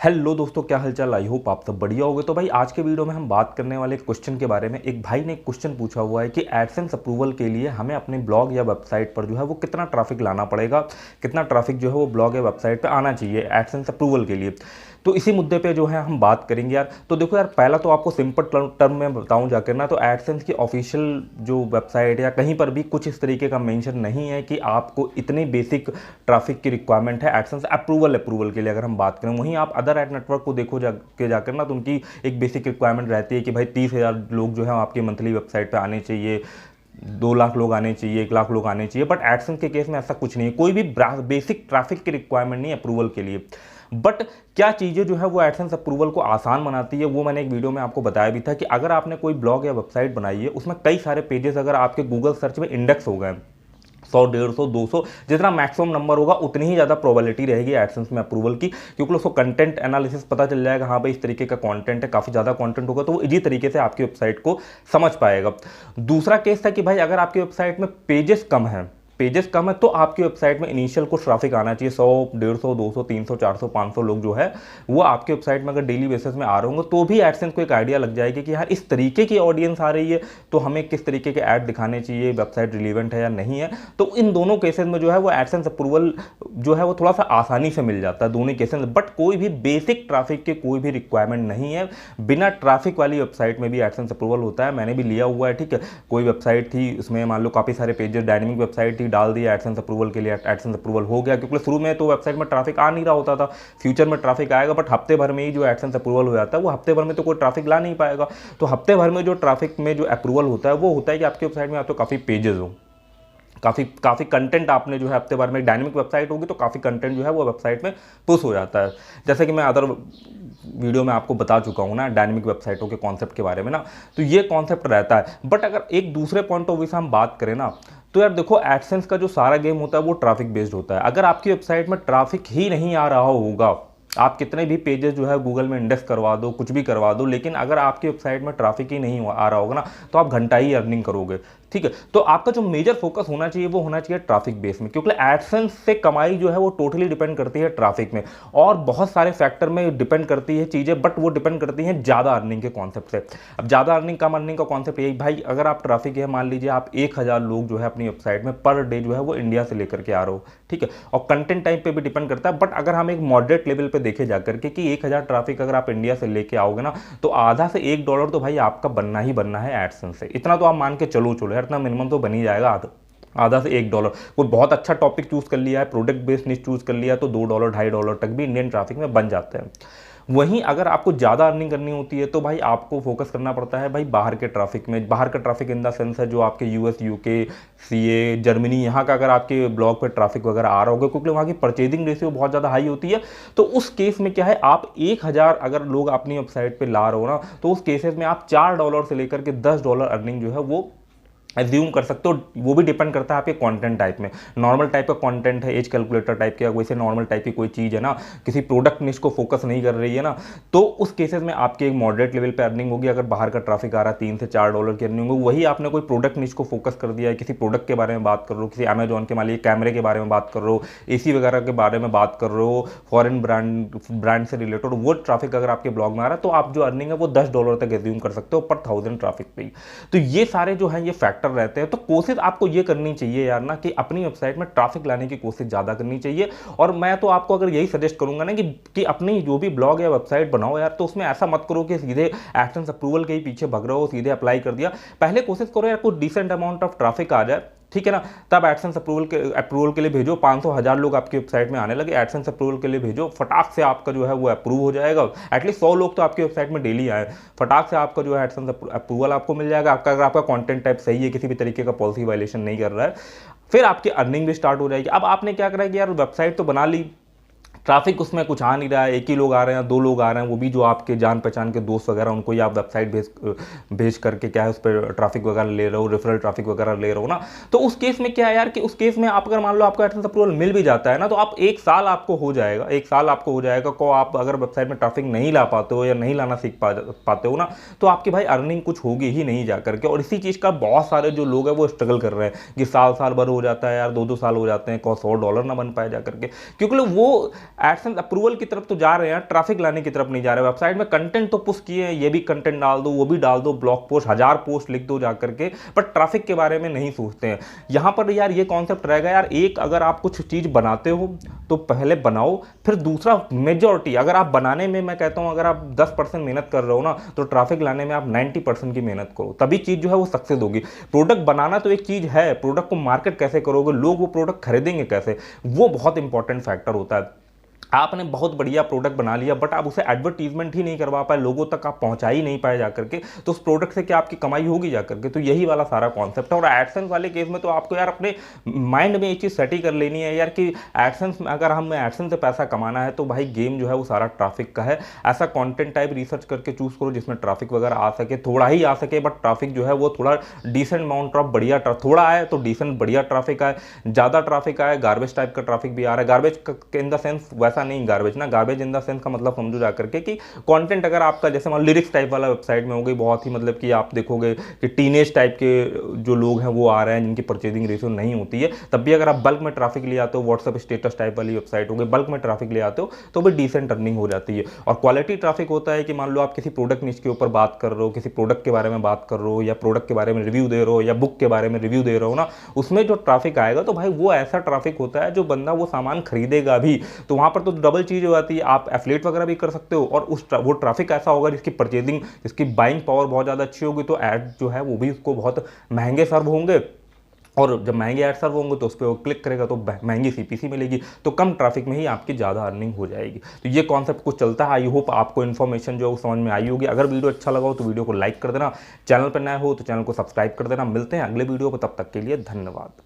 Hello दोस्तों, क्या हालचाल। आई होप आप सब बढ़िया होगे। तो भाई आज के वीडियो में हम बात करने वाले क्वेश्चन के बारे में। एक भाई ने एक क्वेश्चन पूछा हुआ है कि एडसेंस अप्रूवल के लिए हमें अपने ब्लॉग या वेबसाइट पर जो है वो कितना ट्रैफिक लाना पड़ेगा, कितना ट्रैफिक जो है वो ब्लॉग या वेबसाइट पे आना चाहिए एडसेंस अप्रूवल के लिए। तो इसी मुद्दे पे जो है हम बात करेंगे यार। तो देखो यार, पहला तो आपको सिंपल टर्म में बताऊं जाकर ना, तो एडसेंस की ऑफिशियल जो वेबसाइट या कहीं पर भी कुछ इस तरीके का मेंशन नहीं है कि आपको इतनी बेसिक ट्रैफिक की रिक्वायरमेंट है एडसेंस अप्रूवल के लिए। अगर हम बात करें, वहीं आप अदर एड नेटवर्क को देखो जाकर ना, तो उनकी एक बेसिक रिक्वायरमेंट रहती है कि भाई 30,000 लोग जो है आपकी मंथली वेबसाइट पर आने चाहिए, 2 लाख लोग आने चाहिए, 1 लाख लोग आने चाहिए। बट एडसेंस के केस में ऐसा कुछ नहीं है, कोई भी बेसिक ट्रैफिक की रिक्वायरमेंट नहीं है अप्रूवल के लिए। बट क्या चीज़ें जो है वो एडसेंस अप्रूवल को आसान बनाती है, वो मैंने एक वीडियो में आपको बताया भी था कि अगर आपने कोई ब्लॉग या वेबसाइट बनाई है, उसमें कई सारे पेजेस अगर आपके गूगल सर्च में इंडेक्स हो गए 100, 150, 200, जितना मैक्सिमम नंबर होगा उतनी ही ज़्यादा प्रोबेबिलिटी रहेगी एडसेंस में अप्रूवल की, क्योंकि उसको कंटेंट एनालिसिस पता चल जाएगा, हाँ भाई इस तरीके का कंटेंट है, काफ़ी ज़्यादा कंटेंट होगा, तो वो इजी तरीके से आपकी वेबसाइट को समझ पाएगा। दूसरा केस था कि भाई अगर आपकी वेबसाइट में पेजेस कम है तो आपकी वेबसाइट में इनिशियल कुछ ट्रैफिक आना चाहिए। 100, 150, 200, 300, 400, 500 लोग जो है वो आपकी वेबसाइट में अगर डेली बेसिस में आ रहे होंगे तो भी एडसेंस को एक आइडिया लग जाएगी कि यार इस तरीके की ऑडियंस आ रही है, तो हमें किस तरीके के ऐड दिखाने चाहिए, वेबसाइट रिलीवेंट है या नहीं है। तो इन दोनों केसेस में जो है वो एडसेंस अप्रूवल जो है वो थोड़ा सा आसानी से मिल जाता है दोनों केसेस में। बट कोई भी बेसिक ट्रैफिक के कोई भी रिक्वायरमेंट नहीं है, बिना ट्रैफिक वाली वेबसाइट में भी एडसेंस अप्रूवल होता है। मैंने भी लिया हुआ है, ठीक है। कोई वेबसाइट थी, उसमें मान लो काफ़ी सारे पेजेस, डायनेमिक वेबसाइट थी, डाल दिया एडसेंस अप्रूवल के लिए, एडसेंस अप्रूवल हो गया, क्योंकि शुरू में तो वेबसाइट में ट्रैफिक आ नहीं रहा होता था। फ्यूचर में ट्रैफिक आएगा, बट हफ्ते भर में ही जो एडसेंस अप्रूवल हो जाता है, वो हफ्ते भर में तो कोई ट्रैफिक ला नहीं पाएगा। तो हफ्ते भर में जो ट्रैफिक में जो अप्रूवल होता है वो होता है कि आपकी वेबसाइट में आपको काफ़ी पेजेस हो, काफ़ी कंटेंट आपने जो है हफ्ते भर में, डायनेमिक वेबसाइट होगी तो काफ़ी कंटेंट जो है वो वेबसाइट में पुश हो जाता है। जैसे कि मैं अदर वीडियो में आपको बता चुका हूँ ना डायनेमिक वेबसाइटों के कॉन्सेप्ट के बारे में ना, तो ये कॉन्सेप्ट रहता है। बट अगर एक दूसरे पॉइंट ऑफ व्यू से हम बात करें ना, तो यार देखो, एडसेंस का जो सारा गेम होता है वो ट्रैफिक बेस्ड होता है। अगर आपकी वेबसाइट में ट्रैफिक ही नहीं आ रहा होगा, आप कितने भी पेजेस जो है गूगल में इंडेक्स करवा दो, कुछ भी करवा दो, लेकिन अगर आपकी वेबसाइट में ट्रैफिक ही नहीं आ रहा होगा ना, तो आप घंटा ही अर्निंग करोगे, ठीक है। तो आपका जो मेजर फोकस होना चाहिए वो होना चाहिए ट्रैफिक बेस में, क्योंकि एडसेंस से कमाई जो है वो टोटली डिपेंड करती है ट्रैफिक में, और बहुत सारे फैक्टर में डिपेंड करती है चीज़ें, बट वो डिपेंड करती हैं ज़्यादा अर्निंग के कॉन्सेप्ट से। अब ज़्यादा अर्निंग कम अर्निंग का कॉन्सेप्ट यही भाई, अगर आप ट्रैफिक है, मान लीजिए आप 1,000 लोग जो है अपनी वेबसाइट में पर डे जो है वो इंडिया से लेकर के आ रहे हो, ठीक है, और कंटेंट टाइप पे भी डिपेंड करता है। बट अगर हम एक मॉडरेट लेवल पे देखे जाकर के कि 1,000 ट्रैफिक अगर आप इंडिया से लेके आओगे ना, तो आधा से $1 तो भाई आपका बनना ही बनना है एडसेंस से। इतना तो आप मान के चलो यार, इतना मिनिमम तो बन ही जाएगा, आधा से $1। कोई बहुत अच्छा टॉपिक चूज कर लिया है, प्रोडक्ट बेस्ड निश चूज कर लिया, तो $2, $2.5 तक भी इंडियन ट्रैफिक में बन जाते हैं। वहीं अगर आपको ज़्यादा अर्निंग करनी होती है तो भाई आपको फोकस करना पड़ता है भाई बाहर के ट्रैफिक में। बाहर का ट्रैफिक इन द सेंस है जो आपके यूएस, यूके, सीए, जर्मनी, यहाँ का अगर आपके ब्लॉग पर ट्रैफिक वगैरह आ रहा होगा, क्योंकि वहाँ की परचेजिंग रेशियो बहुत ज़्यादा हाई होती है। तो उस केस में क्या है, आप 1,000 अगर लोग अपनी वेबसाइट पर ला रहे हो ना, तो उस केसेस में आप $4 से लेकर के $10 अर्निंग जो है वो एज्यूम कर सकते हो। वो भी डिपेंड करता है आपके कंटेंट टाइप में। नॉर्मल टाइप का कंटेंट है, एज कैलकुलेटर टाइप का, वैसे नॉर्मल टाइप की कोई चीज़ है ना, किसी प्रोडक्ट निश को फोकस नहीं कर रही है ना, तो उस केसेस में आपके एक मॉडरेट लेवल पे अर्निंग होगी। अगर बाहर का ट्रैफिक आ रहा है, $3 से $4 की अर्निंग होगी। वही आपने कोई प्रोडक्ट निश को फोकस कर दिया है, किसी प्रोडक्ट के बारे में बात कर रहे हो, किसी अमेजॉन के मान लीजिए कैमरे के बारे में बात कर रहे हो, एसी वगैरह के बारे में बात कर रहे हो, फॉरेन ब्रांड से रिलेटेड, वो ट्रैफिक अगर आपके ब्लॉग में आ रहा है, तो आप जो अर्निंग है वो $10 तक एज्यूम कर सकते हो पर 1,000 ट्रैफिक पे। तो ये सारे जो है ये फैक्टर रहते हैं। तो कोशिश आपको ये करनी चाहिए यार ना, कि अपनी वेबसाइट में ट्रैफिक लाने की कोशिश ज़्यादा करनी चाहिए। और मैं तो आपको अगर यही सजेस्ट करूंगा ना कि अपनी जो भी ब्लॉग या वेबसाइट बनाओ यार, तो उसमें ऐसा मत करो कि सीधे एडसेंस अप्रूवल के ही पीछे भग रहे हो, सीधे अप्लाई कर दिया। पहले कोशिश करो यार कुछ डिसेंट अमाउंट ऑफ ट्रैफिक आ जाए, ठीक है ना, तब एडसेंस अप्रूवल के लिए भेजो। 500,000 लोग आपकी वेबसाइट में आने लगे, एडसेंस अप्रूवल के लिए भेजो, फटाक से आपका जो है वो अप्रूव हो जाएगा। एटलीस्ट 100 लोग तो आपकी वेबसाइट में डेली आए, फटाक से आपका जो है एडसेंस अप्रूवल आपको मिल जाएगा। अगर आपका कंटेंट टाइप सही है, किसी भी तरीके का पॉलिसी वायलेशन नहीं कर रहा है, फिर आपकी अर्निंग भी स्टार्ट हो जाएगी। अब आपने क्या करा कि यार वेबसाइट तो बना ली, ट्रैफिक उसमें कुछ आ नहीं रहा है, एक ही लोग आ रहे हैं, 2 लोग आ रहे हैं, वो भी जो आपके जान पहचान के दोस्त वगैरह, उनको ही आप वेबसाइट भेज करके क्या है उस पर ट्रैफिक वगैरह ले रहे हो, रेफरल ट्रैफिक वगैरह ले रहे हो ना। तो उस केस में क्या है यार, कि उस केस में आप अगर मान लो आपको एडसेंस अप्रूवल मिल भी जाता है ना, तो आप 1 साल आपको हो जाएगा, 1 साल आपको हो जाएगा को आप अगर वेबसाइट में ट्रैफिक नहीं ला पाते हो या नहीं लाना सीख पाते हो ना, तो आपकी भाई अर्निंग कुछ होगी ही नहीं जा करके। और इसी चीज़ का बहुत सारे जो लोग हैं वो स्ट्रगल कर रहे हैं कि साल भर हो जाता है यार, 2-2 साल हो जाते हैं, $100 ना बन पाए जा करके, क्योंकि वो एडसेंस अप्रूवल की तरफ तो जा रहे हैं, ट्रैफिक लाने की तरफ नहीं जा रहे। वेबसाइट में कंटेंट तो पुश किए हैं, ये भी कंटेंट डाल दो, वो भी डाल दो, ब्लॉग पोस्ट 1000 पोस्ट लिख दो जाकर के, बट ट्रैफिक के बारे में नहीं सोचते हैं। यहां पर यार ये कॉन्सेप्ट रहेगा यार, एक अगर आप कुछ चीज बनाते हो तो पहले बनाओ, फिर दूसरा मेजॉरिटी अगर आप बनाने में, मैं कहता हूं अगर आप 10% मेहनत कर रहे हो ना, तो ट्रैफिक लाने में आप 90% की मेहनत करो, तभी चीज जो है वो सक्सेस होगी। प्रोडक्ट बनाना तो एक चीज है, प्रोडक्ट को मार्केट कैसे करोगे, लोग वो प्रोडक्ट खरीदेंगे कैसे, वो बहुत इंपॉर्टेंट फैक्टर होता है। आपने बहुत बढ़िया प्रोडक्ट बना लिया बट आप उसे एडवर्टीजमेंट ही नहीं करवा पाए, लोगों तक आप पहुंचा ही नहीं पाए जाकर के, तो उस प्रोडक्ट से क्या आपकी कमाई होगी जाकर के। तो यही वाला सारा कॉन्सेप्ट है। और एडसेंस वाले केस में तो आपको यार अपने माइंड में ये चीज़ सेट ही कर लेनी है यार कि एडसेंस में अगर हमें एडसेंस से पैसा कमाना है तो भाई गेम जो है वो सारा ट्रैफिक का है। ऐसा कॉन्टेंट टाइप रिसर्च करके चूज करो जिसमें ट्रैफिक वगैरह आ सके, थोड़ा ही आ सके बट ट्रैफिक जो है वो थोड़ा डिसेंट अमाउंट ऑफ बढ़िया, थोड़ा आए तो डिसेंट बढ़िया ट्रैफिक आए, ज़्यादा ट्रैफिक आए, गार्बेज टाइप का ट्रैफिक भी आ रहा है। गार्बेज इन द सेंस वैसा नहीं गार्बेज ना, गार्बेज इन द सेंस का मतलब समझो जाकर के कि कंटेंट अगर आपका जैसे मान लिरिक्स टाइप वाला वेबसाइट में हो गई, बहुत ही मतलब कि आप देखोगे कि टीनेज टाइप के जो लोग हैं वो आ रहे हैं जिनकी परचेजिंग रेशियो नहीं होती है, तब भी अगर आप बल्क में ट्रैफिक ले आते हो, व्हाट्सएप स्टेटस टाइप वाली वेबसाइट हो गई, बल्क में ट्रैफिक ले आते हो तो भी डिसेंट अर्निंग हो जाती है। और क्वालिटी ट्रैफिक होता है कि मान लो आप किसी प्रोडक्ट निश के ऊपर बात कर रहे हो, किसी प्रोडक्ट के बारे में बात कर रहे हो, या प्रोडक्ट के बारे में रिव्यू दे रहे हो, या बुक के बारे में रिव्यू दे रहे हो ना, उसमें जो ट्रैफिक आएगा तो भाई वो ऐसा ट्रैफिक होता है जो बंदा वो सामान खरीदेगा भी, तो वहां पर तो डबल चीज हो जाती है, आप एफिलिएट वगैरह भी कर सकते हो और वो ट्रैफिक ऐसा होगा जिसकी परचेजिंग, जिसकी बाइंग पावर बहुत ज़्यादा अच्छी होगी, तो ऐड जो है वो भी उसको बहुत महंगे सर्व होंगे, और जब महंगे ऐड सर्व होंगे तो उस पर वो क्लिक करेगा तो महंगी सीपीसी मिलेगी, तो कम ट्रैफिक में ही आपकी ज़्यादा अर्निंग हो जाएगी। तो ये कॉन्सेप्ट कुछ चलता है। आई होप आपको इन्फॉर्मेशन जो समझ में आई होगी। अगर वीडियो अच्छा लगा हो तो वीडियो को लाइक कर देना, चैनल पर नया हो तो चैनल को सब्सक्राइब कर देना। मिलते हैं अगले वीडियो पर, तब तक के लिए धन्यवाद।